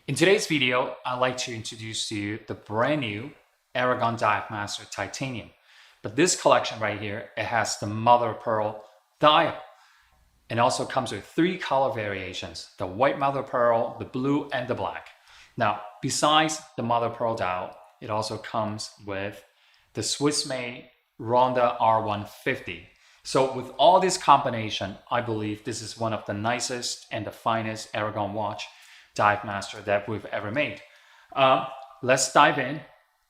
In today's video, I'd like to introduce to you the brand new ARAGON Divemaster Titanium. But this collection right here, it has the mother of pearl dial. And also comes with 3 color variations, the white mother of pearl, the blue, and the black. Now, besides the mother of pearl dial, it also comes with the Swiss-made Ronda R150. So with all this combination, I believe this is one of the nicest and the finest ARAGON watch Divemaster that we've ever made. Let's dive in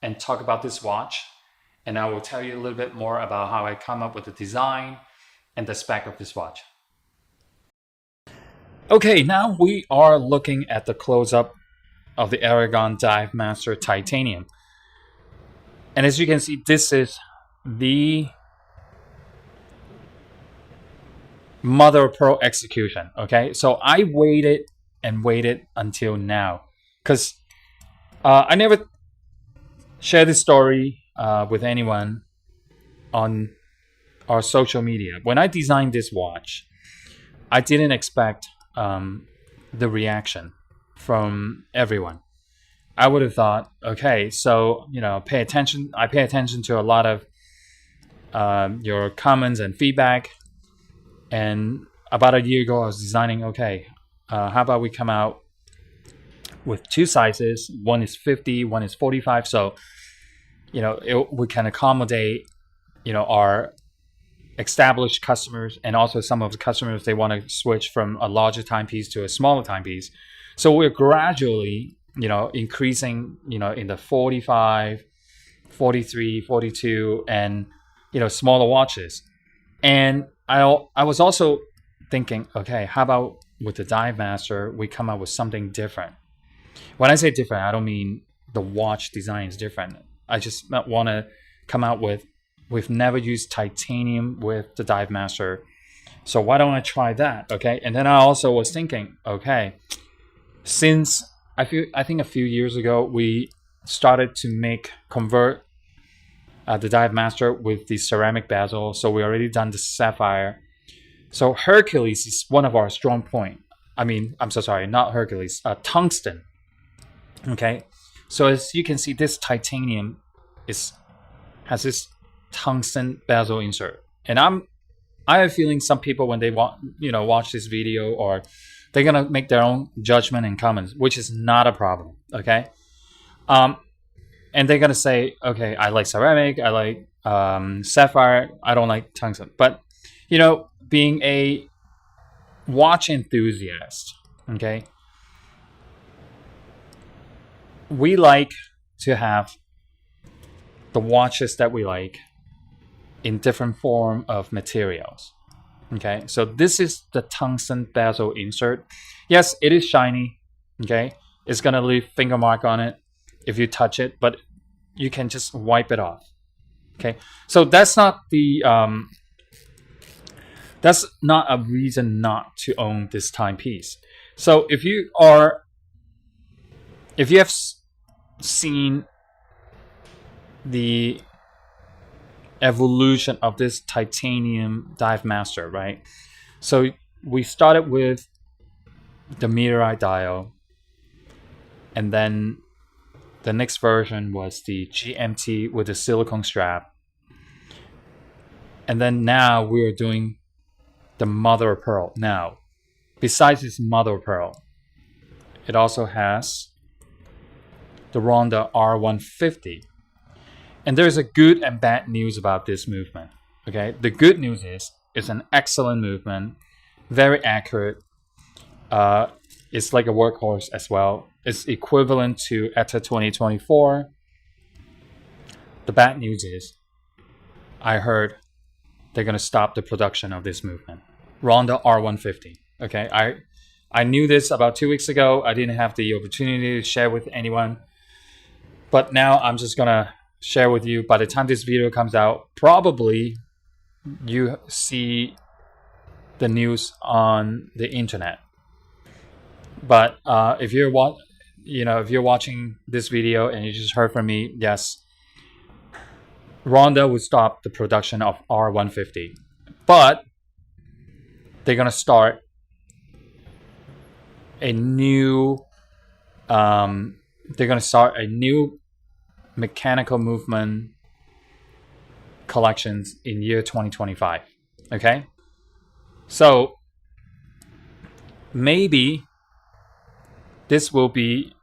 and talk about this watch, and I will tell you a little bit more about how I come up with the design and the spec of this watch. Okay, now we are looking at the close-up of the ARAGON Divemaster Titanium. And as you can see, this is the mother of pearl execution. Okay, so I waited and waited until now because I never shared this story with anyone on our social media. When I designed this watch, I didn't expect the reaction from everyone. I would have thought, okay, so I pay attention to a lot of your comments and feedback. And about a year ago, I was designing, okay, how about we come out with 2 sizes? One is 50, one is 45. So, we can accommodate, our established customers, and also some of the customers, they want to switch from a larger timepiece to a smaller timepiece. So we're gradually, increasing, in the 45, 43, 42, and, smaller watches. And I was also thinking, okay, how about with the Divemaster, we come up with something different. When I say different, I don't mean the watch design is different. I just want to come out with, we've never used titanium with the Divemaster, so why don't I try that? Okay, and then I also was thinking, okay, since I think a few years ago we started to convert the Divemaster with the ceramic bezel, so we already done the sapphire. So Hercules is one of our strong point. I'm so sorry, not Hercules, tungsten. Okay, so as you can see, this titanium has this tungsten bezel insert, and I have a feeling some people, when they watch this video, or they're gonna make their own judgment and comments, which is not a problem. Okay, and they're gonna say, okay, I like ceramic, I like sapphire, I don't like tungsten. But being a watch enthusiast, okay, we like to have the watches that we like in different form of materials. Okay, so this is the tungsten bezel insert. Yes, it is shiny. Okay, it's gonna leave finger mark on it if you touch it, but you can just wipe it off. Okay, so that's not a reason not to own this timepiece. So if you have seen the evolution of this titanium Divemaster, right? So we started with the meteorite dial, and then the next version was the GMT with the silicone strap, and then now we're doing the mother of pearl. Now, besides this mother of pearl, it also has the Ronda R150. And there's a good and bad news about this movement. Okay, the good news is it's an excellent movement, very accurate. It's like a workhorse as well. It's equivalent to ETA 2024. The bad news is, I heard they're gonna stop the production of this movement, Ronda R150. Okay, I knew this about 2 weeks ago. I didn't have the opportunity to share with anyone, but now I'm just gonna share with you. By the time this video comes out, probably you see the news on the internet. But if you're watching this video and you just heard from me, yes, Ronda would stop the production of R150, but they're gonna start a new they're going to start a new mechanical movement collections in year 2025. Okay, so maybe this will be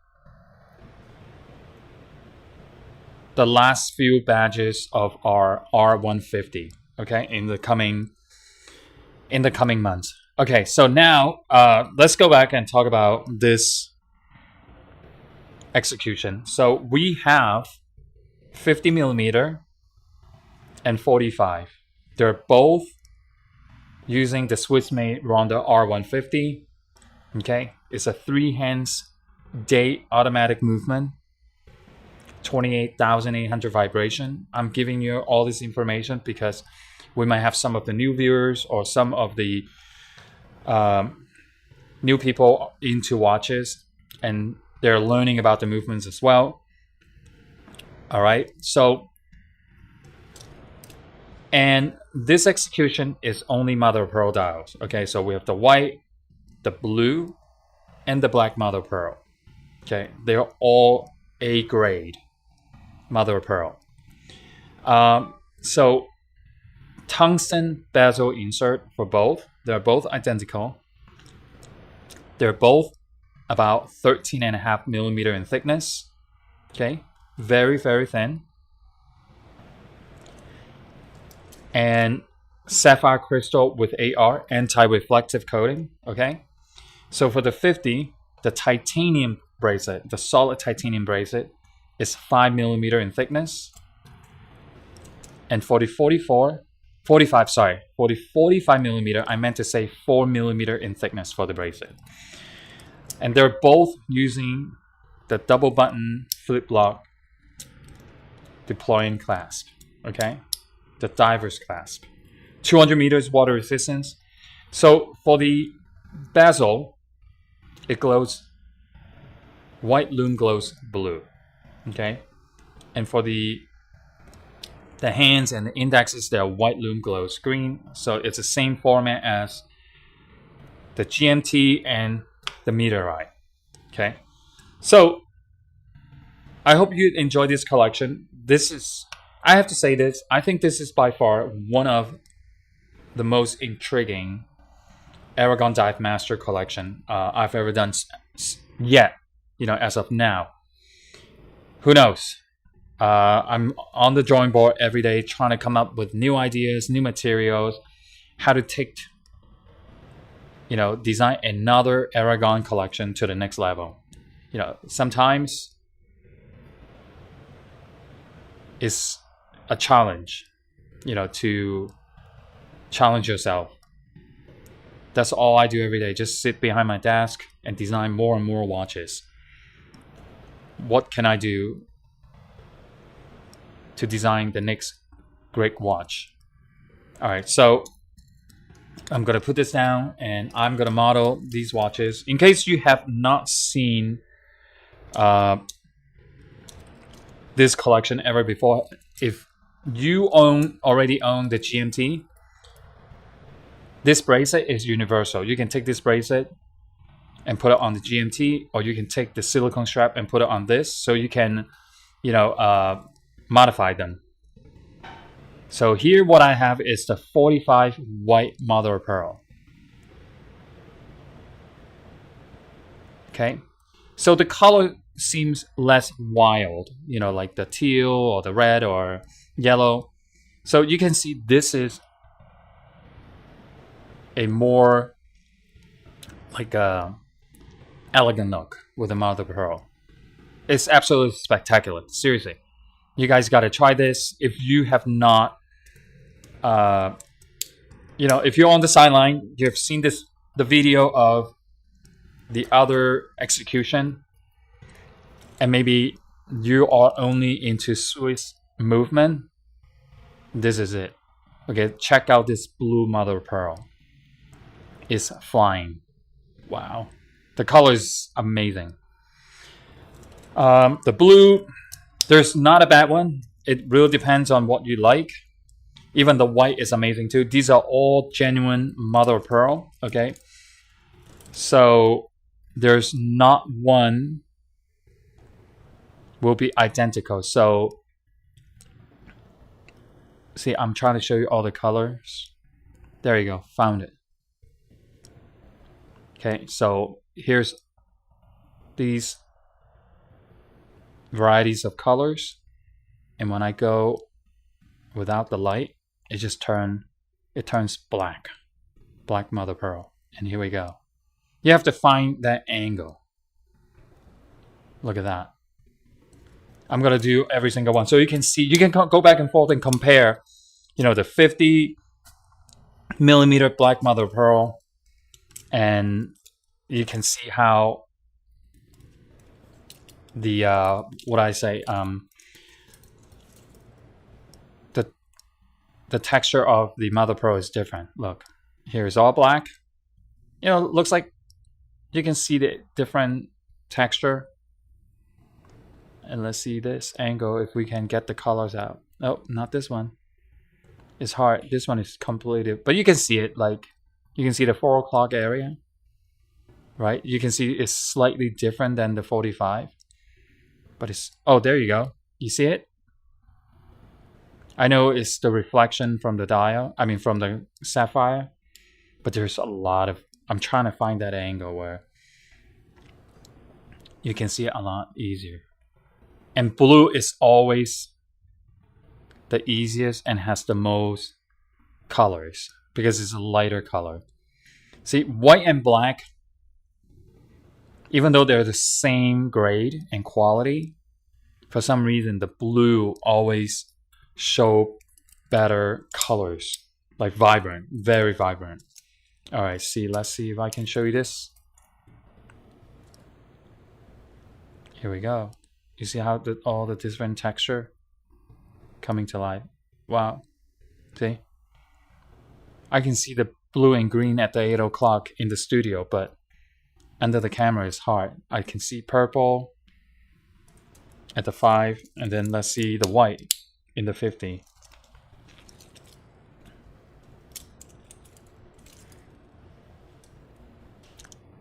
the last few badges of our R150. Okay, in the coming months. Okay, so now let's go back and talk about this execution. So we have 50 millimeter and 45. They're both using the Swiss-made Ronda R150. Okay, it's a 3 hands date automatic movement, 28,800 vibration. I'm giving you all this information because we might have some of the new viewers or some of the new people into watches, and they're learning about the movements as well. All right, so, and this execution is only mother of pearl dials. Okay, so we have the white, the blue, and the black mother of pearl. Okay, they're all A grade mother of pearl. So tungsten bezel insert for both. They're both identical. They're both about 13.5 millimeter in thickness. Okay, very, very thin. And sapphire crystal with AR, anti-reflective coating. Okay, so for the 50, the titanium bracelet, the solid titanium bracelet, is 5 millimeter in thickness. And for the 45 millimeter, I meant to say 4 millimeter in thickness for the bracelet. And they're both using the double button flip lock deploying clasp. Okay, the diver's clasp, 200 meters water resistance. So for the bezel, it glows white, lume glows blue. Okay, and for the hands and the indexes, they're white, lume glows green. So it's the same format as the GMT and the meteorite. Okay, so I hope you enjoy this collection. This is, I have to say this, I think this is by far one of the most intriguing ARAGON Divemaster collection I've ever done yet, you know, as of now. Who knows? I'm on the drawing board every day trying to come up with new ideas, new materials, how to take, you know, design another ARAGON collection to the next level. You know, sometimes it's a challenge, you know, to challenge yourself. That's all I do every day. Just sit behind my desk and design more and more watches. What can I do to design the next great watch? All right, so I'm gonna put this down and I'm gonna model these watches. In case you have not seen this collection ever before, if you already own the GMT, this bracelet is universal. You can take this bracelet and put it on the GMT, or you can take the silicone strap and put it on this, so you can, you know, modify them. So here what I have is the 45 white mother of pearl. Okay, so the color seems less wild, you know, like the teal or the red or yellow. So you can see this is a more like a elegant look with the mother of pearl. It's absolutely spectacular. Seriously, you guys got to try this. If you have not, you know, if you're on the sideline, you've seen the video of the other execution, and maybe you are only into Swiss movement, this is it. Okay, check out this blue mother of pearl. It's flying. Wow, the color is amazing. The blue, there's not a bad one. It really depends on what you like. Even the white is amazing too. These are all genuine mother of pearl. Okay, so there's not one will be identical. So see, I'm trying to show you all the colors. There you go, found it. Okay, so here's these varieties of colors, and when I go without the light, it just turns black mother of pearl. And here we go. You have to find that angle. Look at that. I'm gonna do every single one so you can see. You can go back and forth and compare, you know, the 50mm black mother of pearl, and you can see how the the texture of the mother of pearl is different. Look, here is all black. You know, looks like you can see the different texture. And let's see this angle if we can get the colors out. Oh, not this one. It's hard. This one is completely, but you can see it. Like, you can see the 4 o'clock area, right? You can see it's slightly different than the 45, but it's, oh, there you go. You see it? I know it's the reflection from the dial, I mean from the sapphire, but there's a lot of, I'm trying to find that angle where you can see it a lot easier. And blue is always the easiest and has the most colors because it's a lighter color. See, white and black, even though they're the same grade and quality, for some reason the blue always show better colors, like vibrant, very vibrant. All right, see, let's see if I can show you this. Here we go. You see how all the different texture coming to life. Wow. See? I can see the blue and green at the 8 o'clock in the studio, but under the camera is hard. I can see purple at the 5, and then let's see the white in the 50.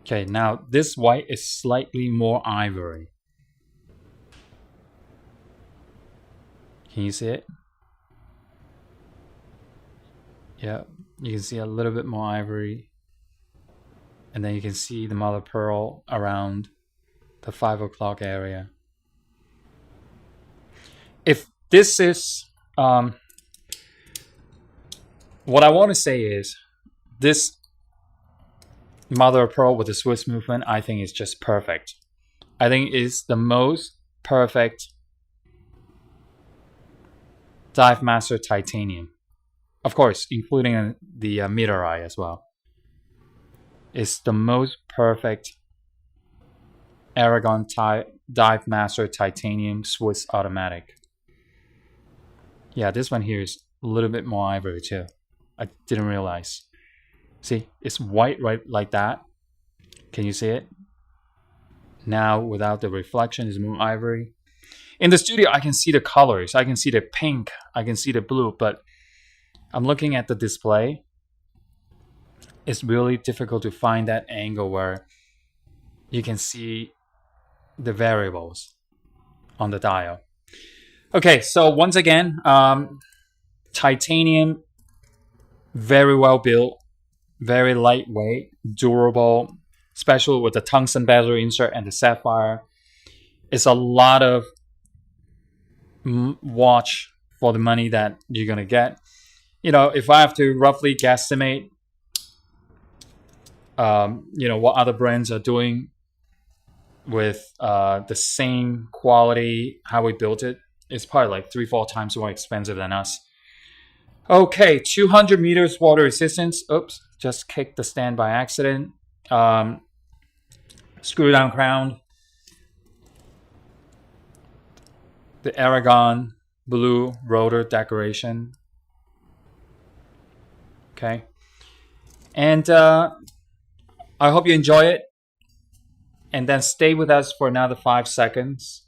Okay, now this white is slightly more ivory. Can you see it? Yeah, you can see a little bit more ivory. And then you can see the mother of pearl around the 5 o'clock area. If this is, what I want to say is, this mother of pearl with the Swiss movement, I think is just perfect. I think it's the most perfect Divemaster titanium, of course, including the meter eye as well. It's the most perfect ARAGON Divemaster titanium Swiss automatic. Yeah, this one here is a little bit more ivory too. I didn't realize. See, it's white right like that. Can you see it? Now without the reflection, it's more ivory. In the studio, I can see the colors. I can see the pink. I can see the blue. But I'm looking at the display. It's really difficult to find that angle where you can see the variables on the dial. Okay, so once again, titanium, very well built, very lightweight, durable, especially with the tungsten bezel insert and the sapphire. It's a lot of watch for the money that you're gonna get. You know, if I have to roughly guesstimate, you know, what other brands are doing with the same quality, how we built it, it's probably like 3-4 times more expensive than us. Okay, 200 meters water resistance. Oops, just kicked the stand by accident. Screw down crown. The ARAGON blue rotor decoration. Okay. And I hope you enjoy it. And then stay with us for another 5 seconds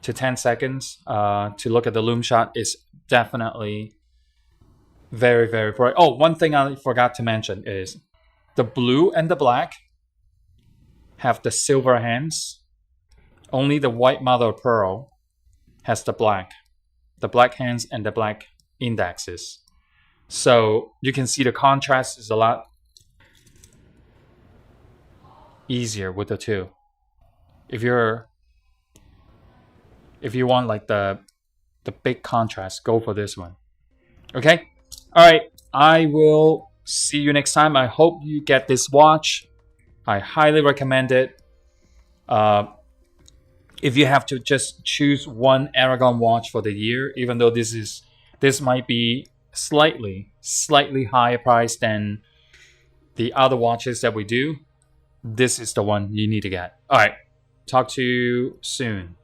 to 10 seconds to look at the loom shot. Is definitely very, very bright. Oh, one thing I forgot to mention is the blue and the black have the silver hands. Only the white mother of pearl has the black hands and the black indexes. So you can see the contrast is a lot easier with the two. If you want like the big contrast, go for this one. Okay? All right. I will see you next time. I hope you get this watch. I highly recommend it. If you have to just choose one Aragon watch for the year, even though this might be slightly higher price than the other watches that we do, this is the one you need to get. All right. Talk to you soon.